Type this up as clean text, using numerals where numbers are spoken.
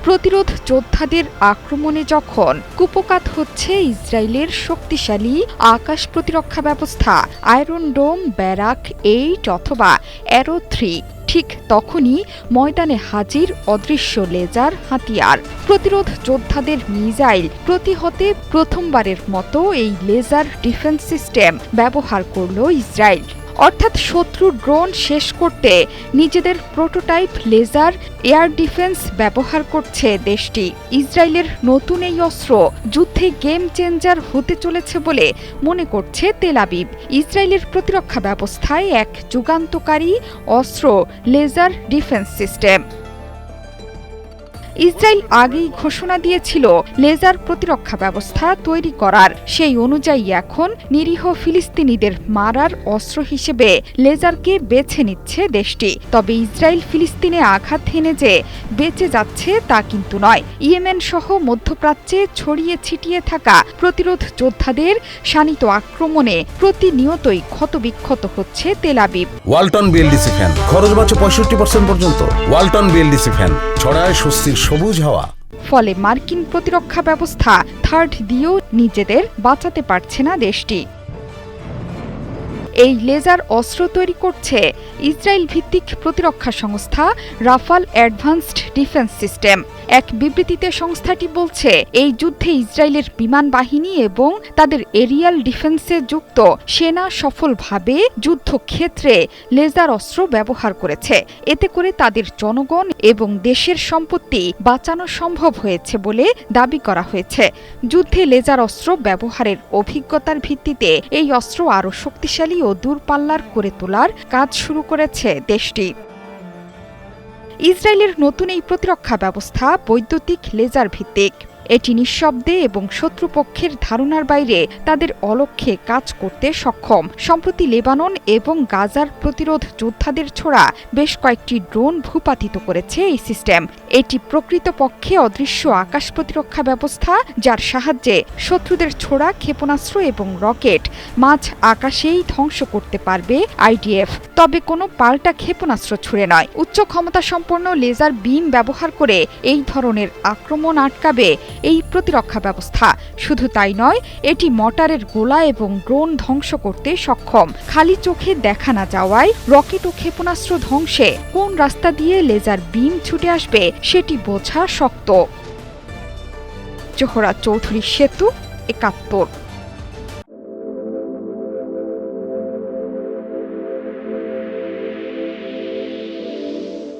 প্রতিরোধ যোদ্ধাদের আক্রমণে যখন কুপোকাত হচ্ছে ইসরায়েলের শক্তিশালী আকাশ প্রতিরক্ষা ব্যবস্থা আয়রন ডোম, ব্যারাক 8 অথবা অ্যারো 3, ঠিক তখনই ময়দানে হাজির অদৃশ্য লেজার হাতিয়ার। প্রতিরোধ যোদ্ধাদের মিসাইল প্রতিহতে প্রথমবারের মতো এই লেজার ডিফেন্স সিস্টেম ব্যবহার করল ইসরায়েল। অর্থাৎ শত্রুর ড্রোন শেষ করতে নিজেদের প্রোটোটাইপ লেজার এয়ার ডিফেন্স ব্যবহার করছে দেশটি। ইসরায়েলের নতুন এই অস্ত্র যুদ্ধে গেম চেঞ্জার হতে চলেছে বলে মনে করছে তেল আবিব। ইসরায়েলের প্রতিরক্ষা ব্যবস্থায় এক যুগান্তকারী অস্ত্র লেজার ডিফেন্স সিস্টেম। ইসরায়েল আগেই ঘোষণা দিয়েছিল লেজার প্রতিরক্ষা ব্যবস্থা তৈরি করার। সেই অনুযায়ী এখন নিরীহ ফিলিস্তিনিদের মারার অস্ত্র হিসেবে লেজারকে বেছে নিচ্ছে দেশটি। তবে ইসরায়েল ফিলিস্তিনে আঘাত হেনে যে বেঁচে যাচ্ছে তা কিন্তু নয়। ইয়েমেন সহ মধ্যপ্রাচ্যে ছড়িয়ে ছিটিয়ে থাকা প্রতিরোধ যোদ্ধাদের শানিত আক্রমণে প্রতিনিয়তই ক্ষতবিক্ষত হচ্ছে Tel Aviv. Walton BLDC fan খরচ বাঁচে 65% পর্যন্ত। ওয়ালটন বিএলডিসি ফ্যান ছড়ায় স্বস্তির সবুজ হাওয়া। ফলে মার্কিন প্রতিরক্ষা ব্যবস্থা থার্ড দিয়েও নিজেদের বাঁচাতে পারছে না দেশটি। এই লেজার অস্ত্র তৈরি করছে ইসরায়েল ভিত্তিক প্রতিরক্ষা সংস্থা রাফাল অ্যাডভান্সড ডিফেন্স সিস্টেম। এক বিবৃতিতে সংস্থাটি বলছে, এই যুদ্ধে ইসরায়েলের বিমান বাহিনী এবং তাদের এরিয়াল ডিফেন্সে যুক্ত সেনা সফলভাবে যুদ্ধক্ষেত্রে লেজার অস্ত্র ব্যবহার করেছে। এতে করে তাদের জনগণ এবং দেশের সম্পত্তি বাঁচানো সম্ভব হয়েছে বলে দাবি করা হয়েছে। যুদ্ধে লেজার অস্ত্র ব্যবহারের অভিজ্ঞতার ভিত্তিতে এই অস্ত্র আরও শক্তিশালী ও দূরপাল্লার করে তোলার কাজ শুরু করেছে দেশটি। ইসরায়েলের নতুন এই প্রতিরক্ষা ব্যবস্থা বৈদ্যুতিক লেজার ভিত্তিক। এটি নিঃশব্দে এবং শত্রুপক্ষের ধারণার বাইরে তাদের অলক্ষ্যে কাজ করতে সক্ষম। সম্প্রতি লেবানন এবং গাজার প্রতিরোধ যোদ্ধাদের ছোড়া বেশ কয়েকটি ড্রোন ভূপাতিত করেছে এই সিস্টেম। এটি প্রকৃতপক্ষে অদৃশ্য আকাশ প্রতিরক্ষা ব্যবস্থা, যার সাহায্যে শত্রুদের ছোড়া ক্ষেপণাস্ত্র এবং রকেট মাঝ আকাশেই ধ্বংস করতে পারবে আইডিএফ। তবে কোনো পাল্টা ক্ষেপণাস্ত্র ছুড়ে নয়। উচ্চ ক্ষমতা সম্পন্ন লেজার বিম ব্যবহার করে এই ধরনের আক্রমণ আটকাবে এই প্রতিরক্ষা ব্যবস্থা। শুধু তাই নয়, এটি মর্টারের গোলা এবং ড্রোন ধ্বংস করতে সক্ষম। খালি চোখে দেখা না যাওয়ায় রকেট ও ক্ষেপণাস্ত্র ধ্বংসে কোন রাস্তা দিয়ে লেজার বিম ছুটে আসবে সেটি বোঝা শক্ত। জোহরা চৌধুরী, সেতু, ৭১।